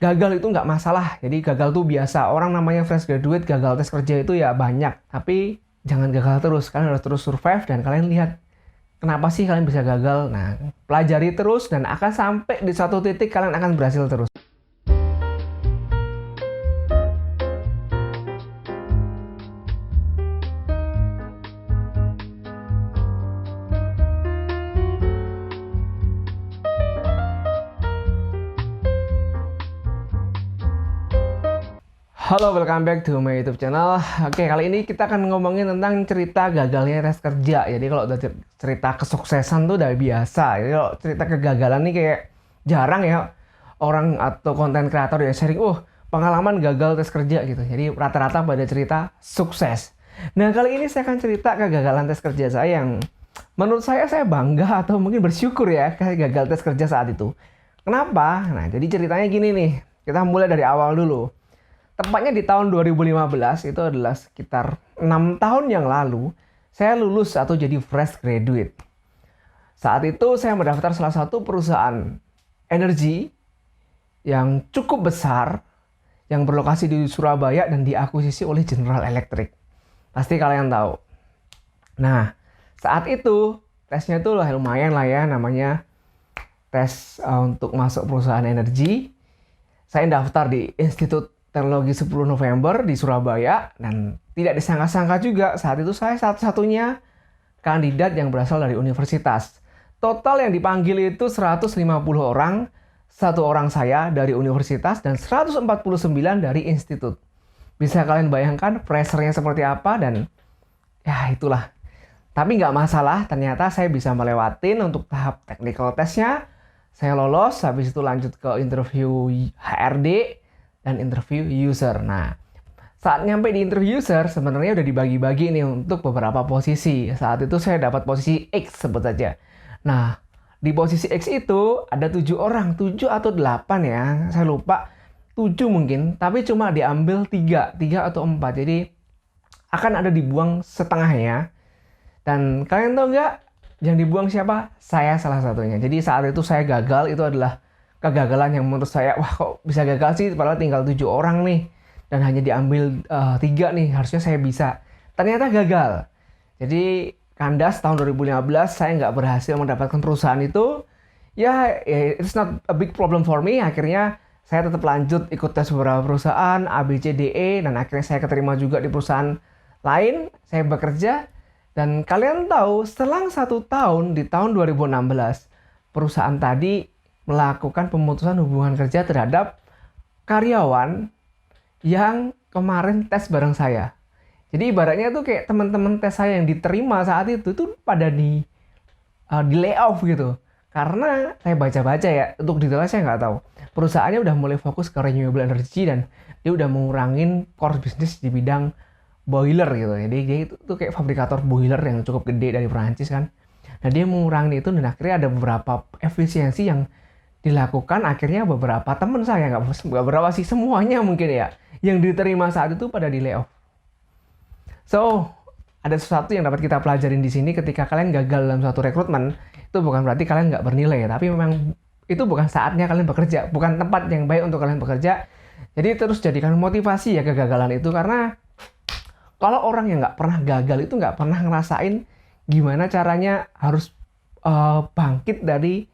Gagal itu nggak masalah, jadi gagal tuh biasa. Orang namanya fresh graduate, gagal tes kerja itu ya banyak. Tapi jangan gagal terus, kalian harus terus survive dan kalian lihat kenapa sih kalian bisa gagal. Nah, pelajari terus dan akan sampai di satu titik kalian akan berhasil terus. Halo, welcome back to my YouTube channel. Oke, kali ini kita akan ngomongin tentang cerita gagalnya tes kerja. Jadi kalau udah cerita kesuksesan tuh udah biasa. Jadi kalau cerita kegagalan nih kayak jarang ya orang atau konten kreator ya sharing, pengalaman gagal tes kerja gitu. Jadi rata-rata pada cerita sukses. Nah, kali ini saya akan cerita kegagalan tes kerja saya yang menurut saya bangga atau mungkin bersyukur ya kayak gagal tes kerja saat itu. Kenapa? Nah, jadi ceritanya gini nih. Kita mulai dari awal dulu. Tepatnya di tahun 2015, itu adalah sekitar 6 tahun yang lalu, saya lulus atau jadi fresh graduate. Saat itu saya mendaftar salah satu perusahaan energi yang cukup besar, yang berlokasi di Surabaya dan diakuisisi oleh General Electric. Pasti kalian tahu. Nah, saat itu tesnya tuh lumayan lah ya, namanya tes untuk masuk perusahaan energi. Saya daftar di Institut Teknologi 10 November di Surabaya, dan tidak disangka-sangka juga saat itu saya satu-satunya kandidat yang berasal dari universitas. Total yang dipanggil itu 150 orang, satu orang saya dari universitas dan 149 dari institut. Bisa kalian bayangkan pressure-nya seperti apa, dan ya itulah. Tapi nggak masalah, ternyata saya bisa melewatin untuk tahap technical testnya. Saya lolos, habis itu lanjut ke interview HRD, dan interview user. Nah, saat nyampe di interview user, sebenarnya udah dibagi-bagi nih untuk beberapa posisi. Saat itu saya dapat posisi X sebut saja. Nah, di posisi X itu ada 7 orang, 7 atau 8 ya, saya lupa. 7 mungkin, tapi cuma diambil 3 atau 4. Jadi akan ada dibuang setengahnya. Dan kalian tahu nggak yang dibuang siapa? Saya salah satunya. Jadi saat itu saya gagal, itu adalah kegagalan yang menurut saya, wah kok bisa gagal sih, padahal tinggal 7 orang nih. Dan hanya diambil 3 nih, harusnya saya bisa. Ternyata gagal. Jadi kandas tahun 2015, saya nggak berhasil mendapatkan perusahaan itu. Ya, it's not a big problem for me. Akhirnya saya tetap lanjut ikut tes beberapa perusahaan, A, B, C, D, E. Dan akhirnya saya keterima juga di perusahaan lain. Saya bekerja. Dan kalian tahu, setelah 1 tahun, di tahun 2016, perusahaan tadi melakukan pemutusan hubungan kerja terhadap karyawan yang kemarin tes bareng saya. Jadi ibaratnya tuh kayak teman-teman tes saya yang diterima saat itu tuh pada di layoff gitu. Karena saya baca-baca ya, untuk detailnya saya nggak tahu. Perusahaannya udah mulai fokus ke renewable energy dan dia udah mengurangin core bisnis di bidang boiler gitu. Jadi dia itu tuh kayak fabrikator boiler yang cukup gede dari Perancis kan. Nah, dia mengurangi itu dan akhirnya ada beberapa efisiensi yang dilakukan. Akhirnya beberapa teman saya, nggak berapa sih, semuanya mungkin ya, yang diterima saat itu pada di layoff. So, ada sesuatu yang dapat kita pelajarin di sini. Ketika kalian gagal dalam suatu rekrutmen, itu bukan berarti kalian nggak bernilai, tapi memang itu bukan saatnya kalian bekerja, bukan tempat yang baik untuk kalian bekerja. Jadi terus jadikan motivasi ya kegagalan itu, karena kalau orang yang nggak pernah gagal itu nggak pernah ngerasain gimana caranya harus bangkit dari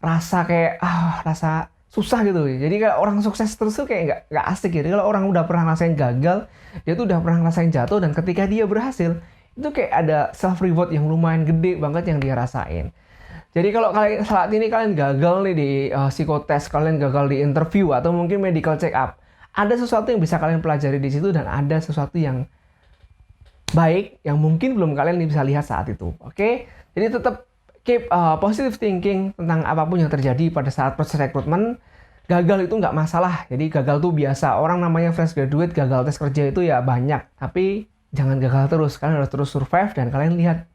rasa kayak rasa susah gitu. Jadi kalau orang sukses terus tuh kayak nggak asik gitu. Kalau orang udah pernah ngerasain gagal, dia tuh udah pernah ngerasain jatuh, dan ketika dia berhasil, itu kayak ada self reward yang lumayan gede banget yang dia rasain. Jadi kalau kalian saat ini kalian gagal nih di psikotes, kalian gagal di interview atau mungkin medical check up, ada sesuatu yang bisa kalian pelajari di situ, dan ada sesuatu yang baik yang mungkin belum kalian bisa lihat saat itu. Oke? Jadi tetap keep positive thinking tentang apapun yang terjadi pada saat proses rekrutmen. Gagal itu nggak masalah. Jadi gagal tuh biasa. Orang namanya fresh graduate, gagal tes kerja itu ya banyak. Tapi jangan gagal terus. Kalian harus terus survive dan kalian lihat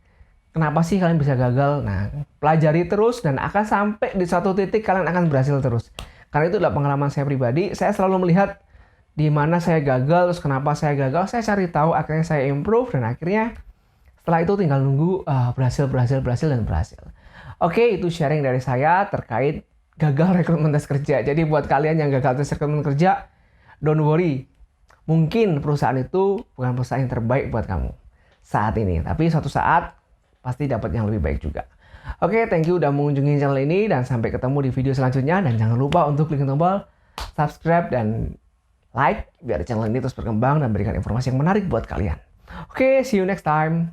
kenapa sih kalian bisa gagal. Nah, pelajari terus dan akan sampai di satu titik kalian akan berhasil terus. Karena itu adalah pengalaman saya pribadi. Saya selalu melihat di mana saya gagal, terus kenapa saya gagal, saya cari tahu, akhirnya saya improve, dan akhirnya setelah itu tinggal nunggu berhasil. Oke, itu sharing dari saya terkait gagal rekrutmen tes kerja. Jadi buat kalian yang gagal tes rekrutmen kerja, don't worry. Mungkin perusahaan itu bukan perusahaan yang terbaik buat kamu saat ini. Tapi suatu saat pasti dapat yang lebih baik juga. Oke, thank you udah mengunjungi channel ini. Dan sampai ketemu di video selanjutnya. Dan jangan lupa untuk klik tombol subscribe dan like biar channel ini terus berkembang dan berikan informasi yang menarik buat kalian. Oke, see you next time.